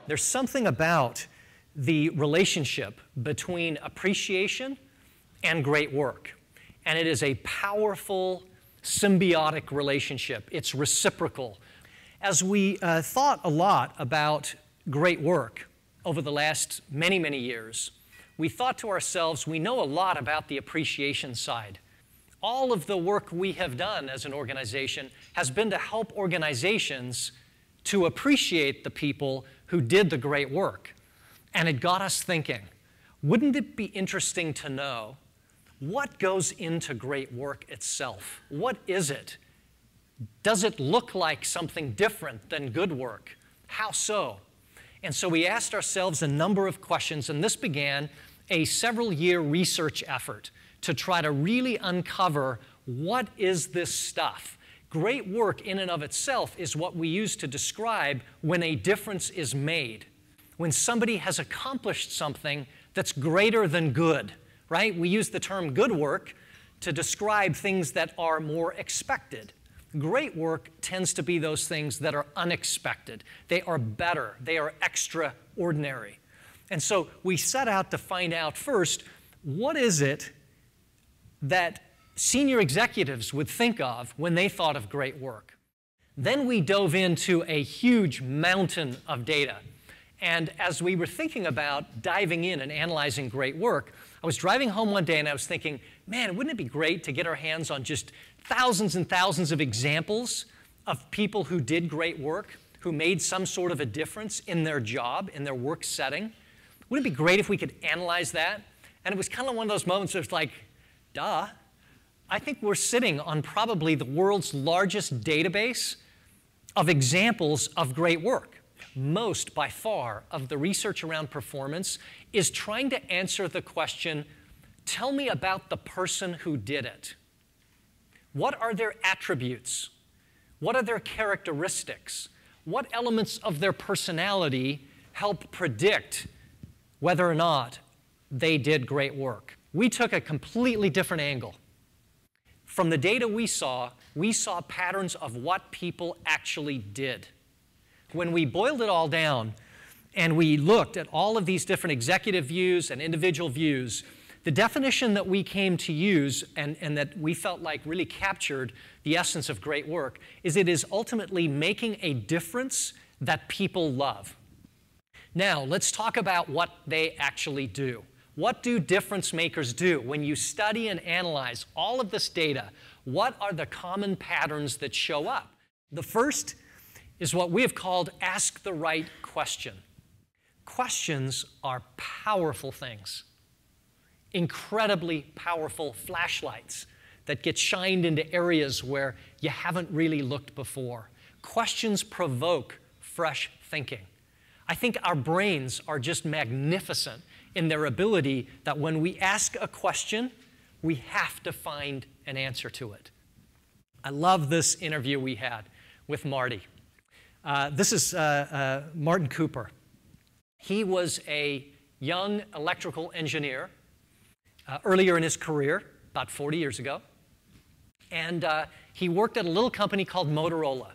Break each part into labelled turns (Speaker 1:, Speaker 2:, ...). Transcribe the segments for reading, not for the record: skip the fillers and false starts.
Speaker 1: There's something about the relationship between appreciation and great work. And it is a powerful, symbiotic relationship. It's reciprocal. As we thought a lot about great work over the last many, many years, we thought to ourselves, we know a lot about the appreciation side. All of the work we have done as an organization has been to help organizations to appreciate the people who did the great work. And it got us thinking, wouldn't it be interesting to know what goes into great work itself? What is it? Does it look like something different than good work? How so? And so we asked ourselves a number of questions, and this began a several-year research effort to try to really uncover what is this stuff. Great work in and of itself is what we use to describe when a difference is made, when somebody has accomplished something that's greater than good, right? We use the term good work to describe things that are more expected. Great work tends to be those things that are unexpected. They are better. They are extraordinary. And so we set out to find out first, what is it that senior executives would think of when they thought of great work? Then we dove into a huge mountain of data. And as we were thinking about diving in and analyzing great work, I was driving home one day and I was thinking, man, wouldn't it be great to get our hands on just thousands and thousands of examples of people who did great work, who made some sort of a difference in their job, in their work setting? Wouldn't it be great if we could analyze that? And it was kind of one of those moments where it's like, duh. I think we're sitting on probably the world's largest database of examples of great work. Most, by far, of the research around performance is trying to answer the question, tell me about the person who did it. What are their attributes? What are their characteristics? What elements of their personality help predict whether or not they did great work? We took a completely different angle. From the data we saw patterns of what people actually did. When we boiled it all down and we looked at all of these different executive views and individual views, the definition that we came to use and that we felt like really captured the essence of great work is it is ultimately making a difference that people love. Now, let's talk about what they actually do. What do difference makers do? When you study and analyze all of this data, what are the common patterns that show up? The first is what we have called ask the right question. Questions are powerful things, incredibly powerful flashlights that get shined into areas where you haven't really looked before. Questions provoke fresh thinking. I think our brains are just magnificent in their ability that when we ask a question, we have to find an answer to it. I love this interview we had with Marty. This is Martin Cooper. He was a young electrical engineer earlier in his career, about 40 years ago. And he worked at a little company called Motorola.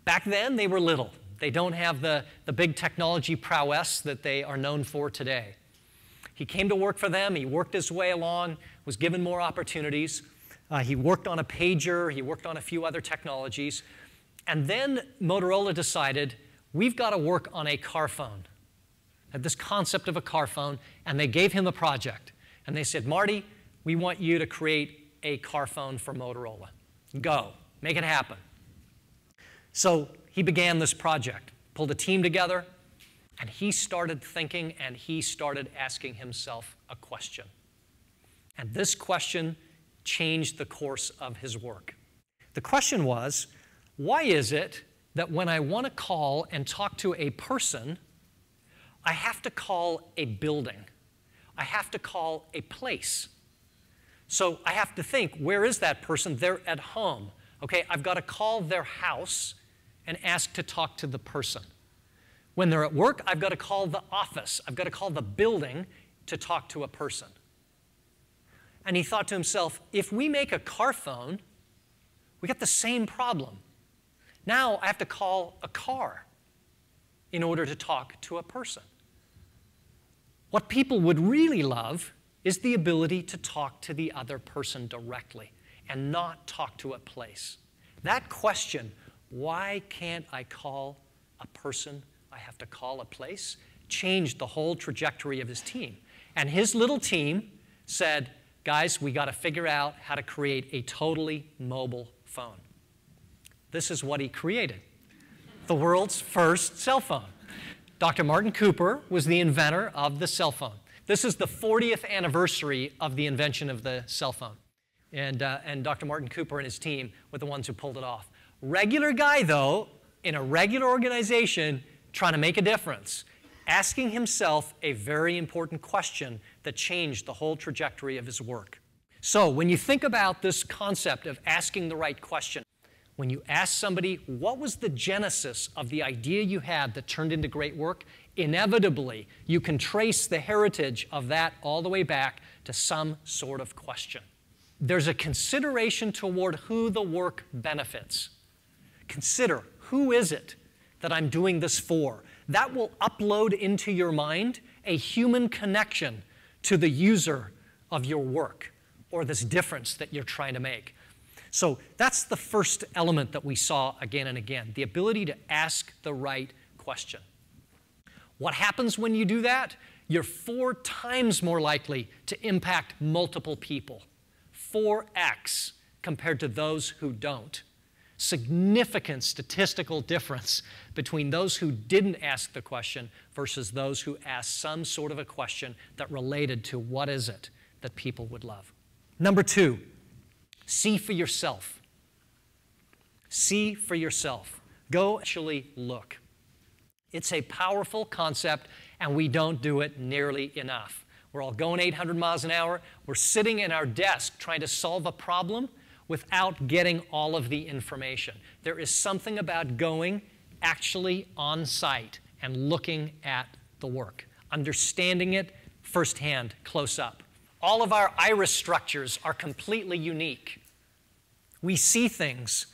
Speaker 1: Back then, they were little. They don't have the big technology prowess that they are known for today. He came to work for them. He worked his way along, was given more opportunities. He worked on a pager. He worked on a few other technologies. And then Motorola decided, we've got to work on a car phone. Had this concept of a car phone, and they gave him a project. And they said, Marty, we want you to create a car phone for Motorola. Go, make it happen. So he began this project, pulled a team together, and he started thinking and he started asking himself a question. And this question changed the course of his work. The question was, why is it that when I want to call and talk to a person, I have to call a building? I have to call a place. So I have to think, where is that person? They're at home. Okay, I've got to call their house and ask to talk to the person. When they're at work, I've got to call the office. I've got to call the building to talk to a person. And he thought to himself, if we make a car phone, we got the same problem. Now I have to call a car. in order to talk to a person. What people would really love is the ability to talk to the other person directly and not talk to a place. That question, why can't I call a person, I have to call a place, changed the whole trajectory of his team. And his little team said, guys, we got to figure out how to create a totally mobile phone. This is what he created, the world's first cell phone. Dr. Martin Cooper was the inventor of the cell phone. This is the 40th anniversary of the invention of the cell phone. And Dr. Martin Cooper and his team were the ones who pulled it off. Regular guy, though, in a regular organization, trying to make a difference, asking himself a very important question that changed the whole trajectory of his work. So when you think about this concept of asking the right question, when you ask somebody, what was the genesis of the idea you had that turned into great work? Inevitably, you can trace the heritage of that all the way back to some sort of question. There's a consideration toward who the work benefits. Consider, who is it that I'm doing this for? That will upload into your mind a human connection to the user of your work or this difference that you're trying to make. So that's the first element that we saw again and again, the ability to ask the right question. What happens when you do that? You're 4 times more likely to impact multiple people. 4x compared to those who don't. Significant statistical difference between those who didn't ask the question versus those who asked some sort of a question that related to what is it that people would love. Number 2, see for yourself. See for yourself. Go actually look. It's a powerful concept, and we don't do it nearly enough. We're all going 800 miles an hour. We're sitting in our desk trying to solve a problem without getting all of the information. There is something about going actually on site and looking at the work, understanding it firsthand, close up. All of our iris structures are completely unique. We see things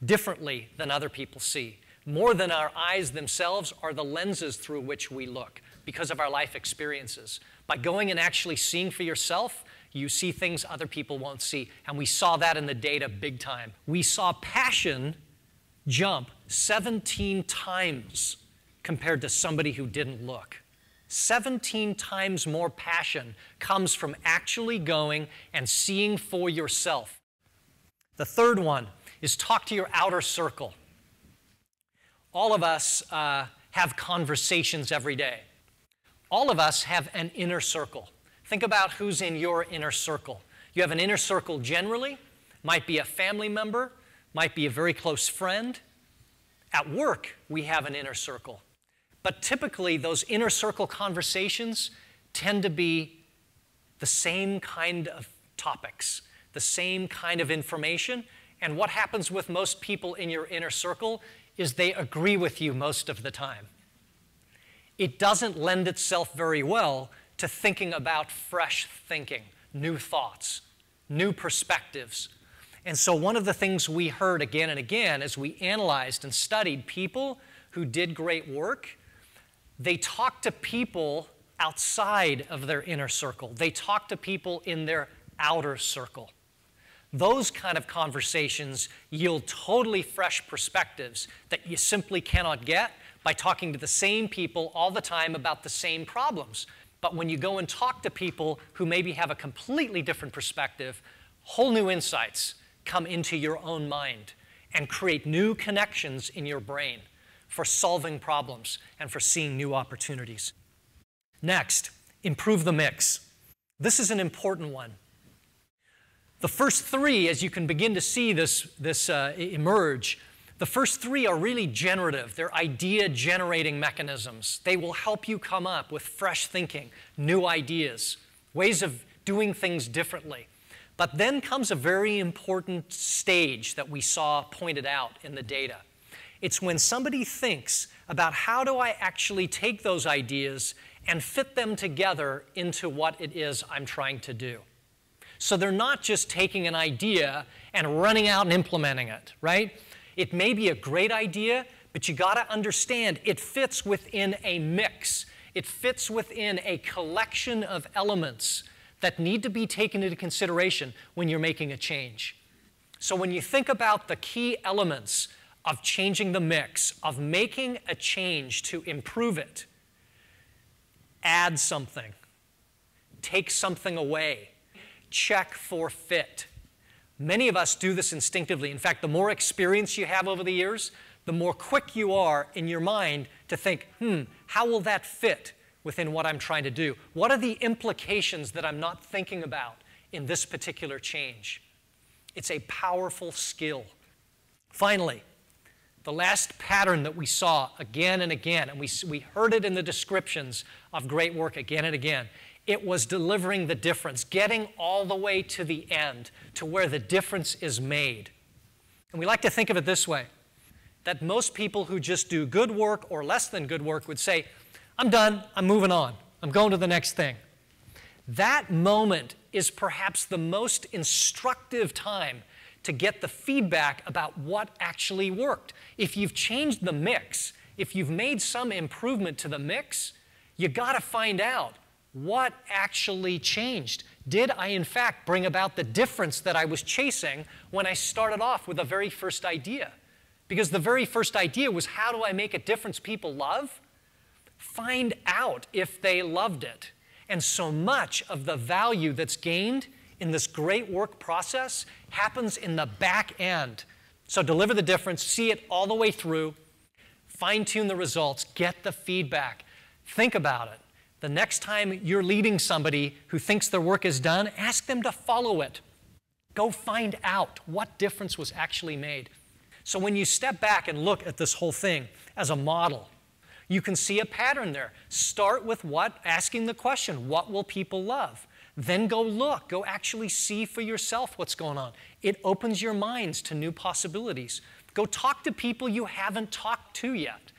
Speaker 1: differently than other people see. More than our eyes themselves are the lenses through which we look because of our life experiences. By going and actually seeing for yourself, you see things other people won't see. And we saw that in the data big time. We saw passion jump 17 times compared to somebody who didn't look. 17 times more passion comes from actually going and seeing for yourself. The third one is talk to your outer circle. All of us have conversations every day. All of us have an inner circle. Think about who's in your inner circle. You have an inner circle generally, might be a family member, might be a very close friend. At work, we have an inner circle. But typically, those inner circle conversations tend to be the same kind of topics, the same kind of information. And what happens with most people in your inner circle is they agree with you most of the time. It doesn't lend itself very well to thinking about fresh thinking, new thoughts, new perspectives. And so one of the things we heard again and again as we analyzed and studied people who did great work, they talked to people outside of their inner circle. They talked to people in their outer circle. Those kind of conversations yield totally fresh perspectives that you simply cannot get by talking to the same people all the time about the same problems. But when you go and talk to people who maybe have a completely different perspective, whole new insights come into your own mind and create new connections in your brain for solving problems and for seeing new opportunities. Next, improve the mix. This is an important one. The first 3, as you can begin to see this emerge, the first 3 are really generative. They're idea-generating mechanisms. They will help you come up with fresh thinking, new ideas, ways of doing things differently. But then comes a very important stage that we saw pointed out in the data. It's when somebody thinks about how do I actually take those ideas and fit them together into what it is I'm trying to do. So they're not just taking an idea and running out and implementing it, right? It may be a great idea, But you got to understand it fits within a mix. It fits within a collection of elements that need to be taken into consideration when you're making a change. So when you think about the key elements of changing the mix, of making a change to improve it, add something, take something away, check for fit. Many of us do this instinctively. In fact, the more experience you have over the years, the more quick you are in your mind to think, how will that fit within what I'm trying to do? What are the implications that I'm not thinking about in this particular change? It's a powerful skill. Finally, the last pattern that we saw again and again, and we heard it in the descriptions of great work again and again, it was delivering the difference, getting all the way to the end, to where the difference is made. And we like to think of it this way, that most people who just do good work or less than good work would say, I'm done, I'm moving on, I'm going to the next thing. That moment is perhaps the most instructive time to get the feedback about what actually worked. If you've changed the mix, if you've made some improvement to the mix, you got to find out what actually changed. Did I, in fact, bring about the difference that I was chasing when I started off with the very first idea? Because the very first idea was, how do I make a difference people love? Find out if they loved it. And so much of the value that's gained in this great work process happens in the back end. So deliver the difference, see it all the way through, fine-tune the results, get the feedback. Think about it. The next time you're leading somebody who thinks their work is done, ask them to follow it. Go find out what difference was actually made. So when you step back and look at this whole thing as a model, you can see a pattern there. Start with what? Asking the question, what will people love? Then go look, go actually see for yourself what's going on. It opens your minds to new possibilities. Go talk to people you haven't talked to yet.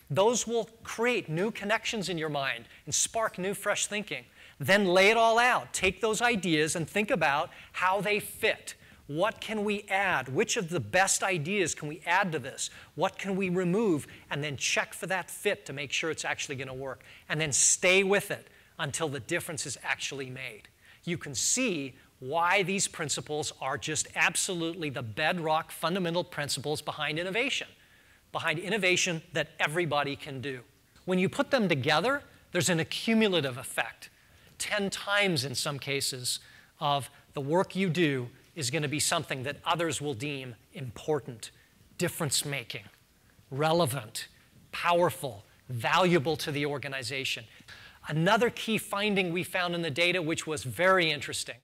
Speaker 1: Those will create new connections in your mind and spark new, fresh thinking. Then lay it all out. Take those ideas and think about how they fit. What can we add? Which of the best ideas can we add to this? What can we remove? And then check for that fit to make sure it's actually going to work. And then stay with it until the difference is actually made. You can see why these principles are just absolutely the bedrock fundamental principles behind innovation that everybody can do. When you put them together, there's an accumulative effect. 10 times in some cases of the work you do is going to be something that others will deem important, difference-making, relevant, powerful, valuable to the organization. Another key finding we found in the data, which was very interesting,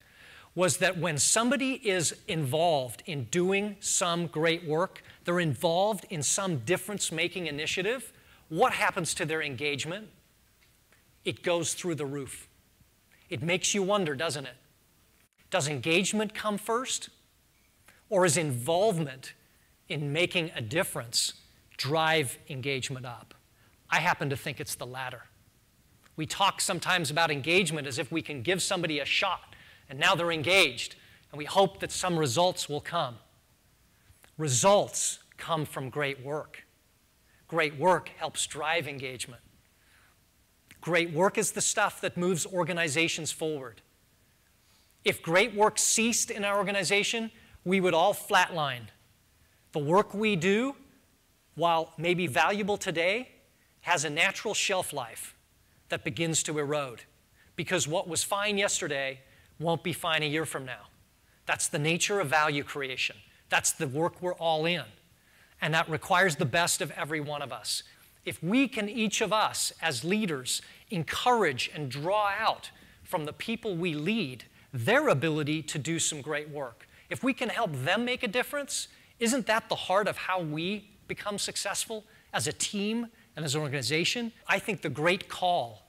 Speaker 1: was that when somebody is involved in doing some great work, they're involved in some difference-making initiative, what happens to their engagement? It goes through the roof. It makes you wonder, doesn't it? Does engagement come first? Or is involvement in making a difference drive engagement up? I happen to think it's the latter. We talk sometimes about engagement as if we can give somebody a shot and now they're engaged and we hope that some results will come. Results come from great work. Great work helps drive engagement. Great work is the stuff that moves organizations forward. If great work ceased in our organization, we would all flatline. The work we do, while maybe valuable today, has a natural shelf life that begins to erode. Because what was fine yesterday won't be fine a year from now. That's the nature of value creation. That's the work we're all in. And that requires the best of every one of us. If we can, each of us as leaders, encourage and draw out from the people we lead their ability to do some great work, if we can help them make a difference, isn't that the heart of how we become successful as a team and as an organization? I think the great call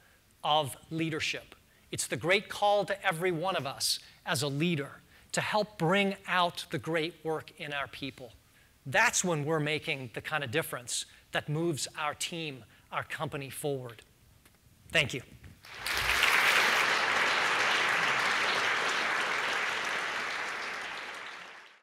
Speaker 1: of leadership, it's the great call to every one of us as a leader to help bring out the great work in our people. That's when we're making the kind of difference that moves our team, our company forward. Thank you.